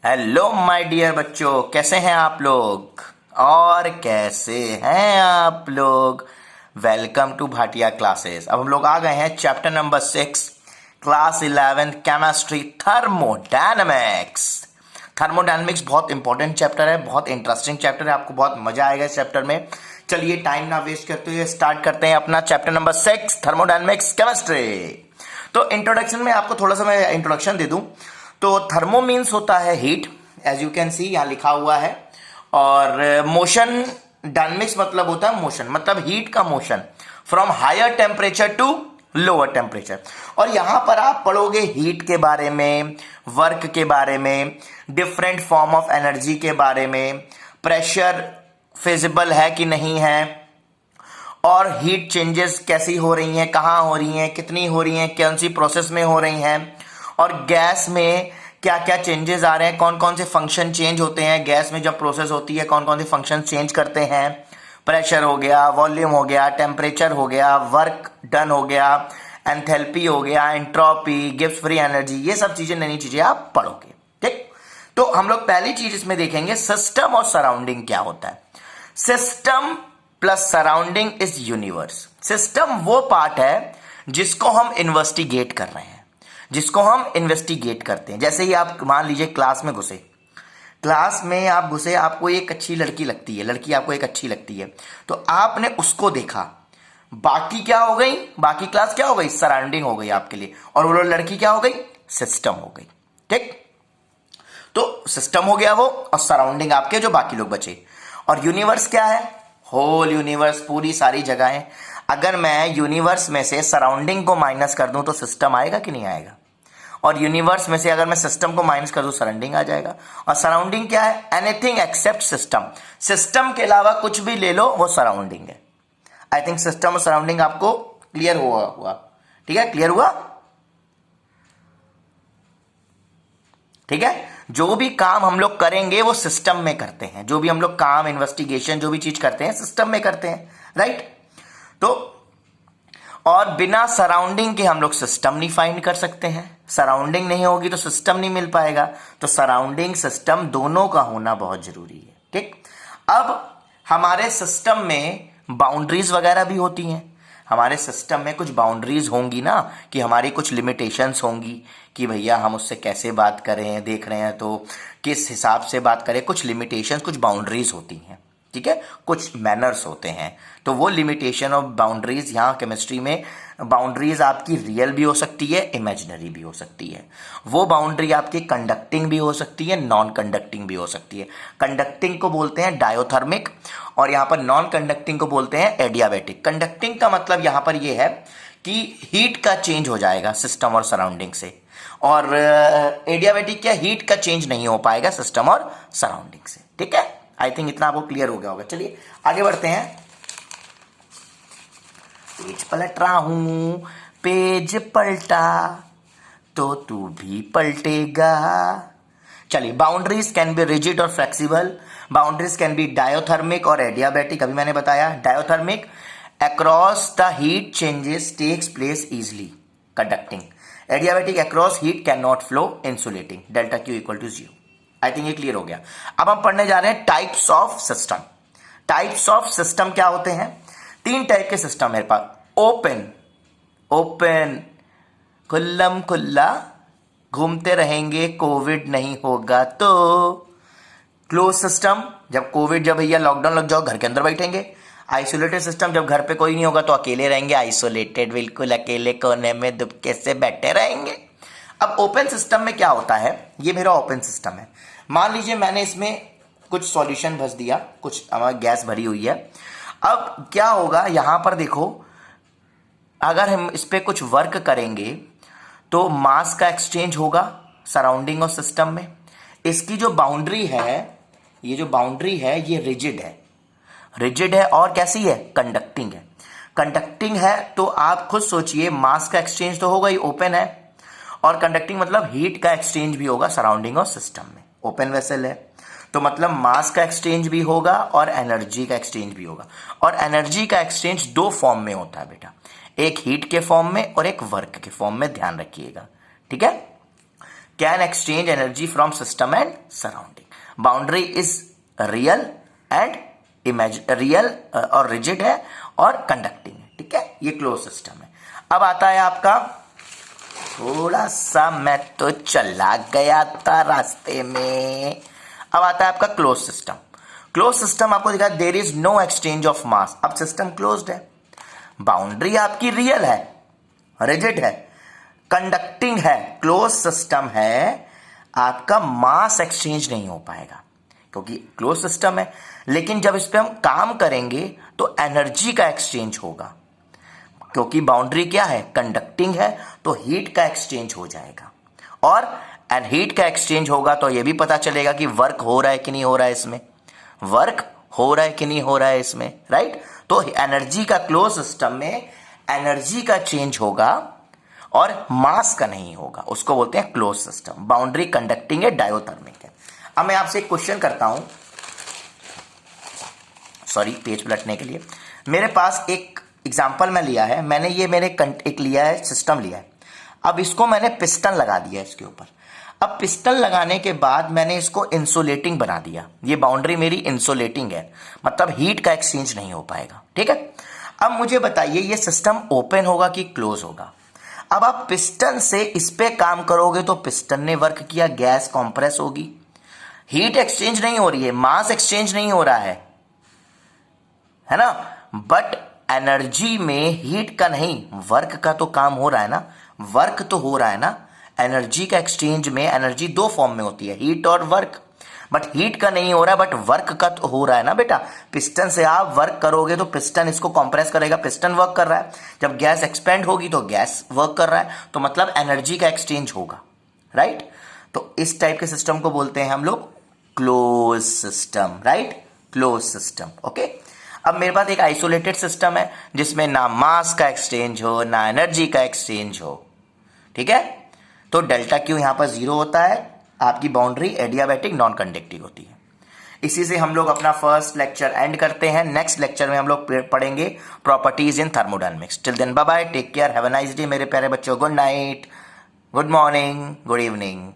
Hello my dear बच्चों, कैसे हैं आप लोग? और कैसे हैं आप लोग? Welcome to Bhatia classes. अब हम लोग आ गए हैं chapter number 6, class 11 chemistry, thermodynamics. Thermodynamics बहुत इंपॉर्टेंट चैप्टर है, बहुत इंटरेस्टिंग चैप्टर है, आपको बहुत मजा आएगा इस चैप्टर में। चलिए टाइम ना वेस्ट करते हुए स्टार्ट करते हैं अपना चैप्टर नंबर 6, थर्मोडायनेमिक्स केमिस्ट्री। तो इंट्रोडक्शन में आपको थोड़ा सा मैं इंट्रोडक्शन दे दूं। तो थर्मो मीन्स होता है heat, as you can see यहाँ लिखा हुआ है। और मोशन, डायनेमिक्स मतलब होता है मोशन, मतलब हीट का motion from higher temperature to lower temperature. और यहां पर आप पढ़ोगे हीट के बारे में, वर्क के बारे में, डिफरेंट फॉर्म ऑफ एनर्जी के बारे में, प्रेशर फिजिबल है कि नहीं है, और हीट चेंजेस कैसी हो रही हैं, कहाँ हो रही हैं, कितनी हो रही हैं, कौन सी प्रोसेस में हो रही हैं, और गैस में क्या क्या चेंजेस आ रहे हैं, कौन कौन से फंक्शन चेंज होते हैं गैस में जब प्रोसेस होती है, कौन कौन से फंक्शन चेंज करते हैं। प्रेशर हो गया, वॉल्यूम हो गया, टेम्परेचर हो गया, वर्क डन हो गया, एंथैल्पी हो गया, एंट्रोपी, गिव्स फ्री एनर्जी, ये सब चीजें नई चीजें आप पढ़ोगे। ठीक, तो हम लोग पहली चीज इसमें देखेंगे सिस्टम और सराउंडिंग क्या होता है। System plus surrounding is universe. System वो पार्ट है जिसको हम इन्वेस्टिगेट कर रहे हैं, जिसको हम इन्वेस्टिगेट करते हैं। जैसे ही आप मान लीजिए क्लास में घुसे, क्लास में आप घुसे, आपको एक अच्छी लड़की लगती है, लड़की आपको एक अच्छी लगती है, तो आपने उसको देखा, बाकी क्या हो गई, बाकी क्लास क्या हो गई, सराउंडिंग हो गई आपके लिए, और वो लड़की क्या हो गई, सिस्टम हो गई। ठीक, तो सिस्टम हो गया वो, और सराउंडिंग आपके जो बाकी लोग बचे। और यूनिवर्स क्या है, होल यूनिवर्स, पूरी सारी जगहें। अगर मैं यूनिवर्स में से सराउंडिंग को माइनस कर दूं तो सिस्टम आएगा कि नहीं आएगा? और यूनिवर्स में से अगर मैं सिस्टम को माइनस कर दूं सराउंडिंग आ जाएगा। और सराउंडिंग क्या है, एनीथिंग एक्सेप्ट सिस्टम। सिस्टम के अलावा कुछ भी ले लो वो सराउंडिंग है। आई थिंक सिस्टम और सराउंडिंग आपको क्लियर हुआ। ठीक है, क्लियर हुआ? ठीक है, जो भी काम हम लोग करेंगे वो सिस्टम में करते हैं, जो भी हम लोग काम, इन्वेस्टिगेशन, जो भी चीज करते हैं सिस्टम में करते हैं, राइट? तो और बिना सराउंडिंग के हम लोग सिस्टम नहीं फाइंड कर सकते हैं। सराउंडिंग नहीं होगी तो सिस्टम नहीं मिल पाएगा। तो सराउंडिंग सिस्टम दोनों का होना बहुत जरूरी है। ठीक, अब हमारे सिस्टम में बाउंड्रीज वगैरह भी होती हैं। हमारे सिस्टम में कुछ बाउंड्रीज होंगी ना, कि हमारी कुछ लिमिटेशंस होंगी कि भैया हम उससे कैसे बात करें, देख रहे हैं तो किस हिसाब से बात करें। कुछ लिमिटेशंस, कुछ बाउंड्रीज होती हैं। ठीक है, कुछ मैनर्स होते हैं। तो वो लिमिटेशन ऑफ बाउंड्रीज, यहाँ केमिस्ट्री में बाउंड्रीज आपकी रियल भी हो सकती है, इमेजिनरी भी हो सकती है। वो बाउंड्री आपकी कंडक्टिंग भी हो सकती है, नॉन कंडक्टिंग भी हो सकती है। कंडक्टिंग को बोलते हैं डायोथर्मिक, और यहाँ पर नॉन कंडक्टिंग को बोलते हैं एडियाबैटिक। कंडक्टिंग का मतलब यहाँ पर ये है कि हीट का चेंज हो जाएगा सिस्टम और सराउंडिंग से, और एडियाबैटिक क्या, हीट का चेंज नहीं हो पाएगा सिस्टम और सराउंडिंग से। ठीक है, आई थिंक इतना आपको क्लियर हो गया होगा। चलिए आगे बढ़ते हैं। पेज पलट रहा हूं, पेज पलटा तो तू भी पलटेगा। चलिए, बाउंड्रीज कैन बी रिजिड और flexible. Boundaries can be diathermic और एडियाबैटिक। अभी मैंने बताया diathermic, across the heat changes takes place easily, conducting. Adiabatic, across heat can not flow, insulating, delta Q equal to 0। I think ये clear हो गया। अब हम पढ़ने जा रहे हैं types of system. Types of system क्या होते हैं? 3 टाइप के सिस्टम मेरे पास। ओपन, ओपन खुल्लम खुल्ला घूमते रहेंगे, कोविड नहीं होगा तो। क्लोज सिस्टम, जब कोविड, जब भैया लॉकडाउन लग जाओ घर के अंदर बैठेंगे। आइसोलेटेड सिस्टम, जब घर पे कोई नहीं होगा तो अकेले रहेंगे, आइसोलेटेड, बिल्कुल अकेले कोने में दुबके से बैठे रहेंगे। अब ओपन सिस्टम में क्या होता है, ये मेरा ओपन सिस्टम है। मान लीजिए मैंने इसमें कुछ सॉल्यूशन भर दिया, कुछ हमारी गैस भरी हुई है। अब क्या होगा, यहां पर देखो, अगर हम इस पे कुछ वर्क करेंगे तो मास का एक्सचेंज होगा सराउंडिंग और सिस्टम में। इसकी जो बाउंड्री है, ये जो बाउंड्री है ये रिजिड है, रिजिड है, और कैसी है, कंडक्टिंग है। कंडक्टिंग है तो आप खुद सोचिए, मास का एक्सचेंज तो होगा ही, ओपन है, और कंडक्टिंग मतलब हीट का एक्सचेंज भी होगा सराउंडिंग और सिस्टम में। ओपन वेसल है तो मतलब मास का एक्सचेंज भी होगा और एनर्जी का एक्सचेंज भी होगा। और एनर्जी का एक्सचेंज 2 फॉर्म में होता है बेटा, एक हीट के फॉर्म में और एक वर्क के फॉर्म में, ध्यान रखिएगा। ठीक है, can exchange energy from system and surrounding. Boundary is real and real और रिजिड है और कंडक्टिंग है, ठीक है, ये क्लोज सिस्टम है। अब आता है आपका, थोड़ा सा मैं तो चला गया था रास्ते में, अब आता है आपका क्लोज सिस्टम। क्लोज सिस्टम आपको दिखा there is no exchange of mass. अब सिस्टम क्लोज्ड है, बाउंड्री आपकी रियल है, रिजिड है, कंडक्टिंग है, क्लोज सिस्टम है, आपका मास एक्सचेंज नहीं हो पाएगा क्योंकि क्लोज सिस्टम है। लेकिन जब इस पे हम काम करेंगे तो एनर्जी का एक्सचेंज होगा, क्योंकि बाउंड्री क्या है, कंडक्टिंग है, तो हीट का एक्सचेंज हो जाएगा। और हीट का एक्सचेंज होगा तो यह भी पता चलेगा कि वर्क हो रहा है कि नहीं हो रहा है इसमें, वर्क हो रहा है कि नहीं हो रहा है इसमें, राइट। तो एनर्जी का क्लोज सिस्टम में एनर्जी का चेंज होगा और मास का नहीं होगा, उसको बोलते हैं क्लोज सिस्टम। बाउंड्री कंडक्टिंग है, डायोथर्मिक है। अब मैं आपसे एक क्वेश्चन करता हूं, सॉरी पेज पलटने के लिए। मेरे पास एक एग्जाम्पल में लिया है, मैंने ये मेरे एक लिया है, सिस्टम लिया है। अब इसको मैंने पिस्टन लगा दिया इसके ऊपर। अब पिस्टन लगाने के बाद मैंने इसको इंसुलेटिंग बना दिया। ये बाउंड्री मेरी इंसुलेटिंग है, मतलब हीट का एक्सचेंज नहीं हो पाएगा, ठीक है। अब मुझे बताइए ये सिस्टम ओपन होगा कि क्लोज होगा। अब आप पिस्टन से इस पे काम करोगे तो पिस्टन ने वर्क किया, गैस कंप्रेस होगी, हीट एक्सचेंज नहीं हो रही है, मास एक्सचेंज नहीं हो रहा है ना। बट एनर्जी में हीट का नहीं, वर्क का तो काम हो रहा है ना, वर्क तो हो रहा है ना। एनर्जी का एक्सचेंज में एनर्जी दो फॉर्म में होती है, हीट और वर्क, बट हीट का नहीं हो रहा है, बट वर्क का तो हो रहा है ना बेटा। पिस्टन से आप वर्क करोगे तो पिस्टन इसको कंप्रेस करेगा, पिस्टन वर्क कर रहा है। जब गैस एक्सपेंड होगी तो गैस वर्क कर रहा है, तो मतलब एनर्जी का एक्सचेंज होगा, राइट। तो इस टाइप के सिस्टम को बोलते हैं हम लोग close system, right, close system, okay. अब मेरे पास एक आइसोलेटेड सिस्टम है जिसमें ना मास का एक्सचेंज हो ना एनर्जी का एक्सचेंज हो, ठीक है। तो डेल्टा क्यू यहां पर 0 होता है, आपकी बाउंड्री एडियाबैटिक नॉन कंडक्टिव होती है। इसी से हम लोग अपना फर्स्ट लेक्चर एंड करते हैं। नेक्स्ट लेक्चर में हम लोग पढ़ेंगे properties in thermodynamics. Till then bye bye, take care, have a nice day मेरे प्यारे बच्चों। Good night, good morning, good evening.